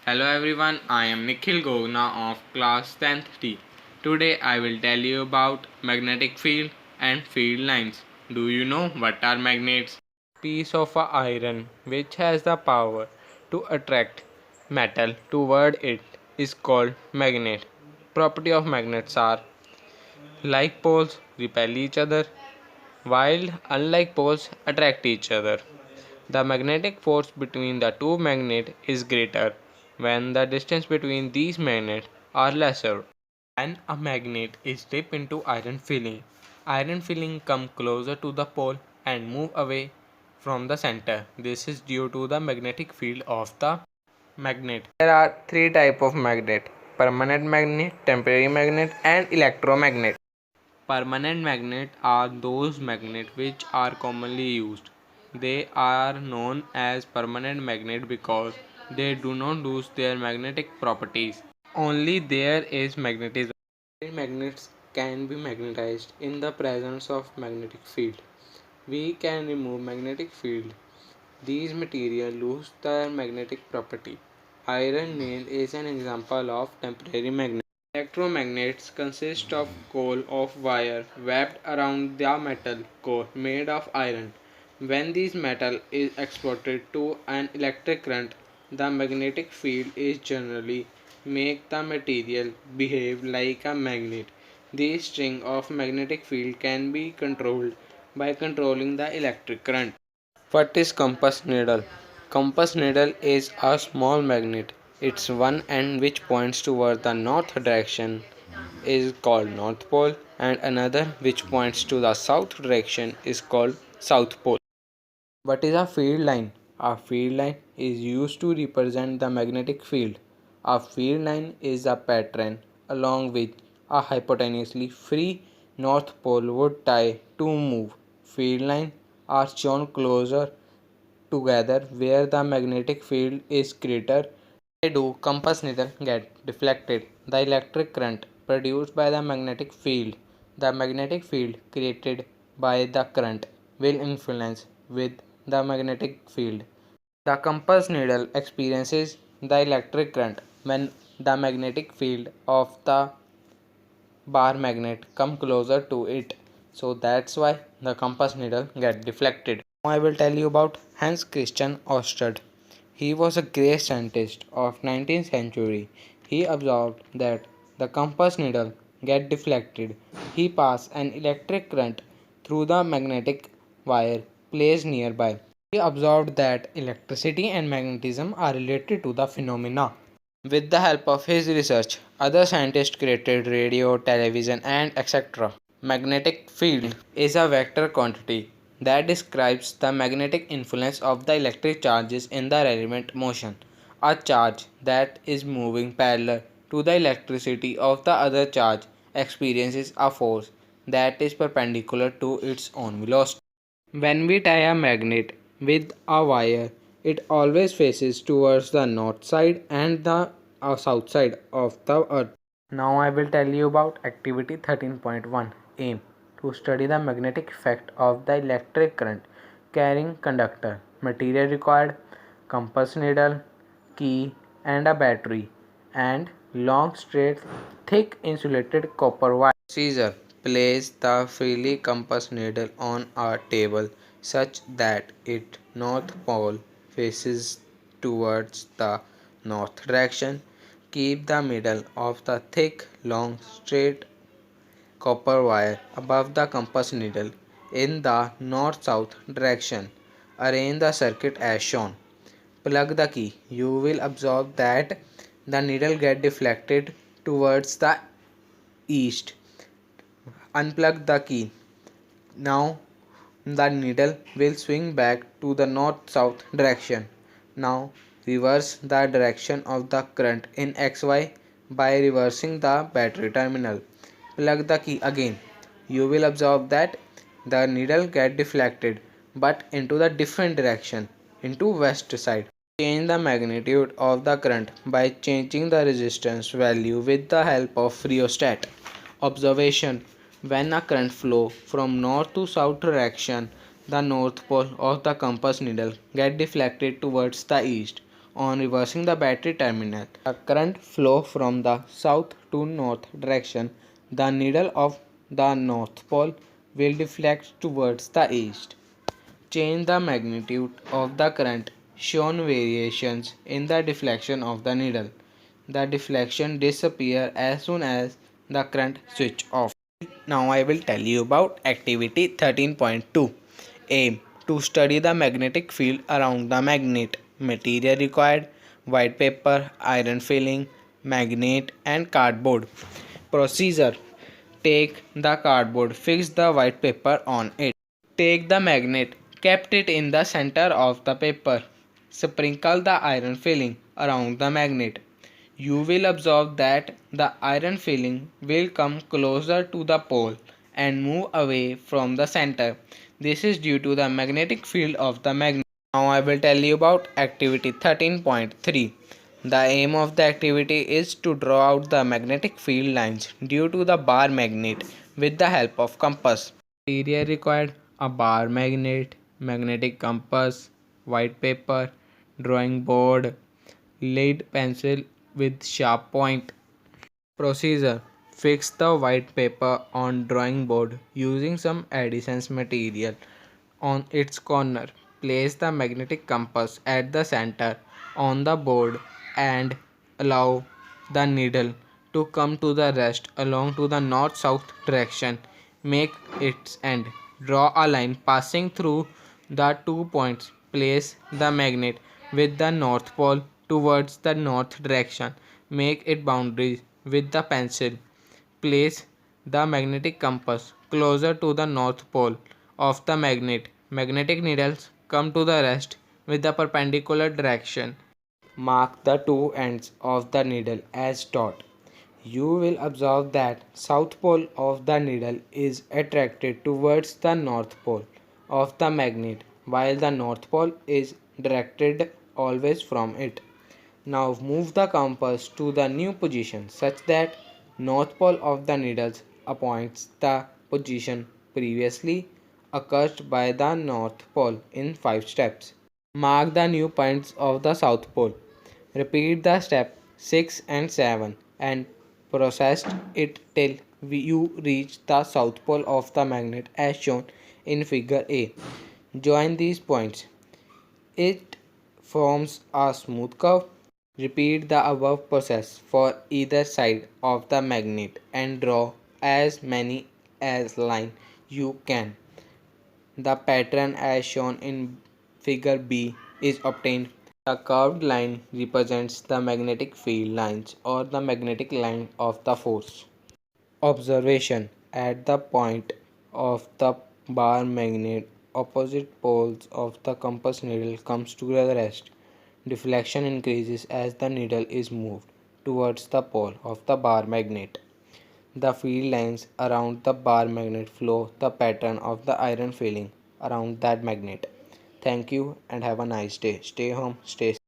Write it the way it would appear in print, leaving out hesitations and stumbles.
Hello everyone, I am Nikhil Gogna of class 10th T. Today I will tell you about magnetic field and field lines. Do you know what are magnets? Piece of iron which has the power to attract metal toward it is called magnet. Property of magnets are like poles repel each other while unlike poles attract each other. The magnetic force between the two magnets is greater when the distance between these magnets are lesser. When a magnet is dipped into iron filling come closer to the pole and move away from the center. This is due to the magnetic field of the magnet. There are three types of magnet: permanent magnet, temporary magnet, and electromagnet. Permanent magnets are those magnets which are commonly used. They are known as permanent magnet because they do not lose their magnetic properties. Only there is magnetism. Magnets can be magnetized in the presence of magnetic field. We can remove magnetic field. These materials lose their magnetic property. Iron nail is an example of temporary magnet. Electromagnets consist of coil of wire wrapped around the metal core made of iron. When this metal is exposed to an electric current, the magnetic field is generally make the material behave like a magnet. This string of magnetic field can be controlled by controlling the electric current. What is compass needle? Compass needle is a small magnet. Its one end which points toward the north direction is called North Pole and another which points to the south direction is called South Pole. What is a field line? A field line is used to represent the magnetic field. A field line is a pattern along which a hypotenuously free north pole would tie to move. Field lines are shown closer together where the magnetic field is greater. Why do compass needle get deflected? The electric current produced by the magnetic field created by the current will influence with the magnetic field. The compass needle experiences the electric current when the magnetic field of the bar magnet come closer to it. So that's why the compass needle get deflected. Now I will tell you about Hans Christian Ørsted. He was a great scientist of 19th century. He observed that the compass needle get deflected. He passed an electric current through the magnetic wire placed nearby. He observed that electricity and magnetism are related to the phenomena. With the help of his research, other scientists created radio, television, and etc. Magnetic field is a vector quantity that describes the magnetic influence of the electric charges in the relevant motion. A charge that is moving parallel to the electricity of the other charge experiences a force that is perpendicular to its own velocity. When we tie a magnet with a wire, it always faces towards the north side and the south side of the earth. Now I will tell you about activity 13.1. Aim to study the magnetic effect of the electric current carrying conductor. Material required: compass needle, key and a battery, and long straight thick insulated copper wire. Procedure: place the freely compass needle on a table such that its north pole faces towards the north direction. Keep the middle of the thick, long, straight copper wire above the compass needle in the north-south direction. Arrange the circuit as shown. Plug the key. You will observe that the needle gets deflected towards the east. Unplug the key. Now the needle will swing back to the north-south direction. Now reverse the direction of the current in XY by reversing the battery terminal. Plug the key again. You will observe that the needle gets deflected but into the different direction, into west side. Change the magnitude of the current by changing the resistance value with the help of rheostat. Observation: when a current flow from north to south direction, the north pole of the compass needle gets deflected towards the east. on reversing the battery terminal. The current flow from the south to north direction. The needle of the north pole will deflect towards the east. Change the magnitude of the current. Shown variations in the deflection of the needle. The deflection disappears as soon as the current switch off. Now I will tell you about activity 13.2. Aim to study the magnetic field around the magnet. Material required: white paper, iron filling, magnet and cardboard. Procedure: take the cardboard, fix the white paper on it. Take the magnet, kept it in the center of the paper. Sprinkle the iron filling around the magnet. You will observe that the iron filling will come closer to the pole and move away from the center. This is due to the magnetic field of the magnet. Now I will tell you about activity 13.3. The aim of the activity is to draw out the magnetic field lines due to the bar magnet with the help of compass. Material required: a bar magnet, magnetic compass, white paper, drawing board, lead pencil with sharp point. Procedure: fix the white paper on drawing board using some adhesive material on its corner. Place the magnetic compass at the center on the board and allow the needle to come to the rest along to the north-south direction. Make its end. Draw a line passing through the 2 points. Place the magnet with the north pole towards the north direction. Make it boundaries with the pencil. Place the magnetic compass closer to the north pole of the magnet. Magnetic needles come to the rest with the perpendicular direction. Mark the two ends of the needle as dot. You will observe that south pole of the needle is attracted towards the north pole of the magnet, while the north pole is directed always from it. Now move the compass to the new position such that north pole of the needles appoints the position previously occurred by the north pole in 5 steps. Mark the new points of the south pole. Repeat the step 6 and 7 and process it till you reach the south pole of the magnet as shown in figure A. Join these points. It forms a smooth curve. Repeat the above process for either side of the magnet and draw as many as line you can. The pattern as shown in figure B is obtained. The curved line represents the magnetic field lines or the magnetic line of the force. Observation: at the point of the bar magnet, opposite poles of the compass needle comes to the rest. Deflection increases as the needle is moved towards the pole of the bar magnet. The field lines around the bar magnet follow the pattern of the iron filling around that magnet. Thank you and have a nice day. Stay home, stay safe.